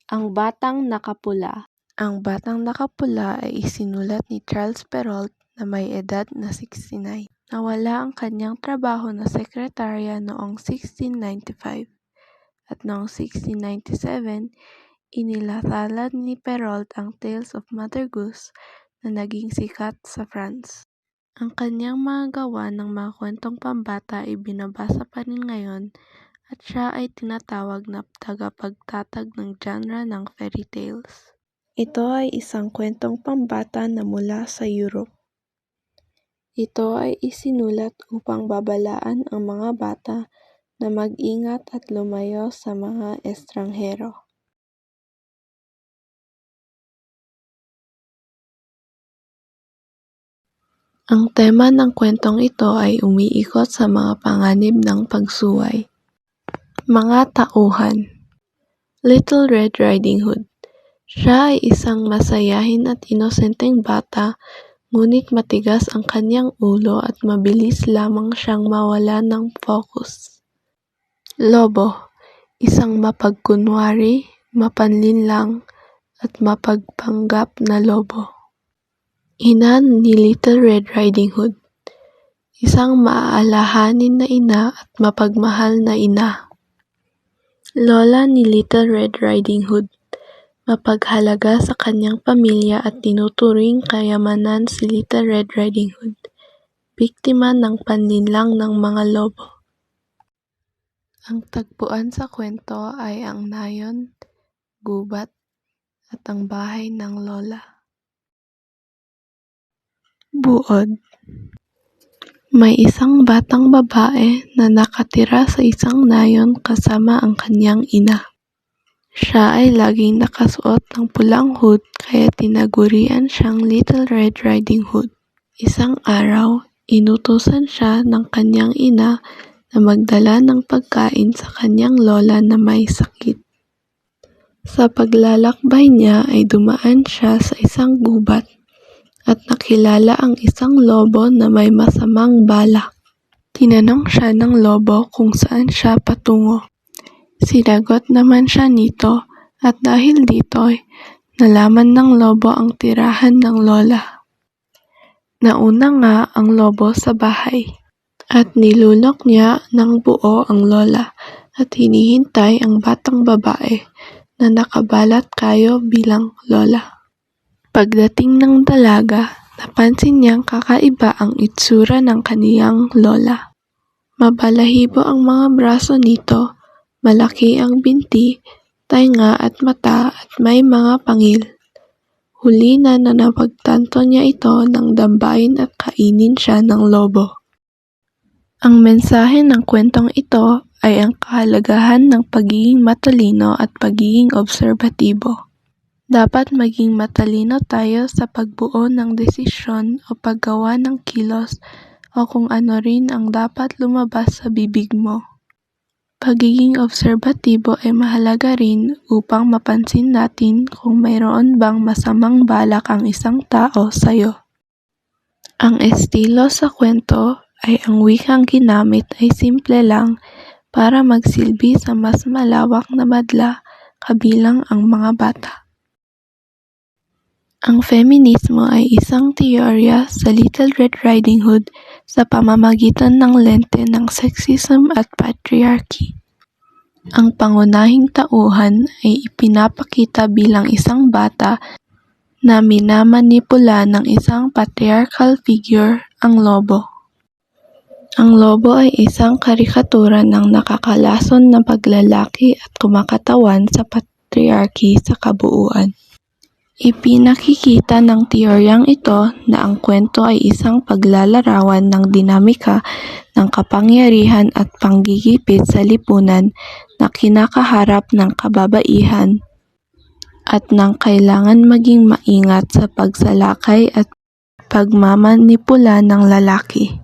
Ang Batang Nakapula. Ang Batang Nakapula ay isinulat ni Charles Perrault na may edad na 69. Nawala ang kanyang trabaho na sekretarya noong 1695 at noong 1697, inilathala ni Perrault ang Tales of Mother Goose na naging sikat sa France. Ang kanyang mga gawa ng mga kwentong pambata ay binabasa pa rin ngayon at siya ay tinatawag na tagapagtatag ng genre ng fairy tales. Ito ay isang kwentong pambata na mula sa Europe. Ito ay isinulat upang babalaan ang mga bata na mag-ingat at lumayo sa mga estranghero. Ang tema ng kwentong ito ay umiikot sa mga panganib ng pagsuway. Mga tauhan. Little Red Riding Hood. Siya ay isang masayahin at inosenteng bata, ngunit matigas ang kanyang ulo at mabilis lamang siyang mawala ng focus. Lobo. Isang mapagkunwari, mapanlinlang, at mapagpanggap na lobo. Ina ni Little Red Riding Hood. Isang maaalahanin na ina at mapagmahal na ina. Lola ni Little Red Riding Hood. Mapaghalaga sa kanyang pamilya at tinuturing kayamanan si Little Red Riding Hood. Biktima ng panlinlang ng mga lobo. Ang tagpuan sa kwento ay ang nayon, gubat, at ang bahay ng lola. Buod. May isang batang babae na nakatira sa isang nayon kasama ang kanyang ina. Siya ay laging nakasuot ng pulang hood kaya tinagurian siyang Little Red Riding Hood. Isang araw, inutusan siya ng kanyang ina na magdala ng pagkain sa kanyang lola na may sakit. Sa paglalakbay niya ay dumaan siya sa isang gubat at nakilala ang isang lobo na may masamang balak. Tinanong siya ng lobo kung saan siya patungo. Sinagot naman siya nito at dahil dito'y nalaman ng lobo ang tirahan ng lola. Nauna nga ang lobo sa bahay at nilunok niya ng buo ang lola at hinihintay ang batang babae na nakabalat kayo bilang lola. Pagdating ng dalaga, napansin niyang kakaiba ang itsura ng kaniyang lola. Mabalahibo ang mga braso nito, malaki ang binti, tainga at mata at may mga pangil. Huli na napagtanto niya ito nang dambain at kainin siya ng lobo. Ang mensahe ng kwentong ito ay ang kahalagahan ng pagiging matalino at pagiging obserbatibo. Dapat maging matalino tayo sa pagbuo ng desisyon o paggawa ng kilos o kung ano rin ang dapat lumabas sa bibig mo. Pagiging obserbatibo ay mahalaga rin upang mapansin natin kung mayroon bang masamang balak ang isang tao sa'yo. Ang estilo sa kwento ay ang wikang ginamit ay simple lang para magsilbi sa mas malawak na madla kabilang ang mga bata. Ang feminismo ay isang teorya sa Little Red Riding Hood sa pamamagitan ng lente ng sexism at patriarchy. Ang pangunahing tauhan ay ipinapakita bilang isang bata na minamanipula ng isang patriarchal figure, ang lobo. Ang lobo ay isang karikatura ng nakakalason na paglalaki at kumakatawan sa patriarchy sa kabuuan. Ipinakikita ng teoryang ito na ang kwento ay isang paglalarawan ng dinamika ng kapangyarihan at panggigipit sa lipunan na kinakaharap ng kababaihan at ng kailangan maging maingat sa pagsalakay at pagmamanipula ng lalaki.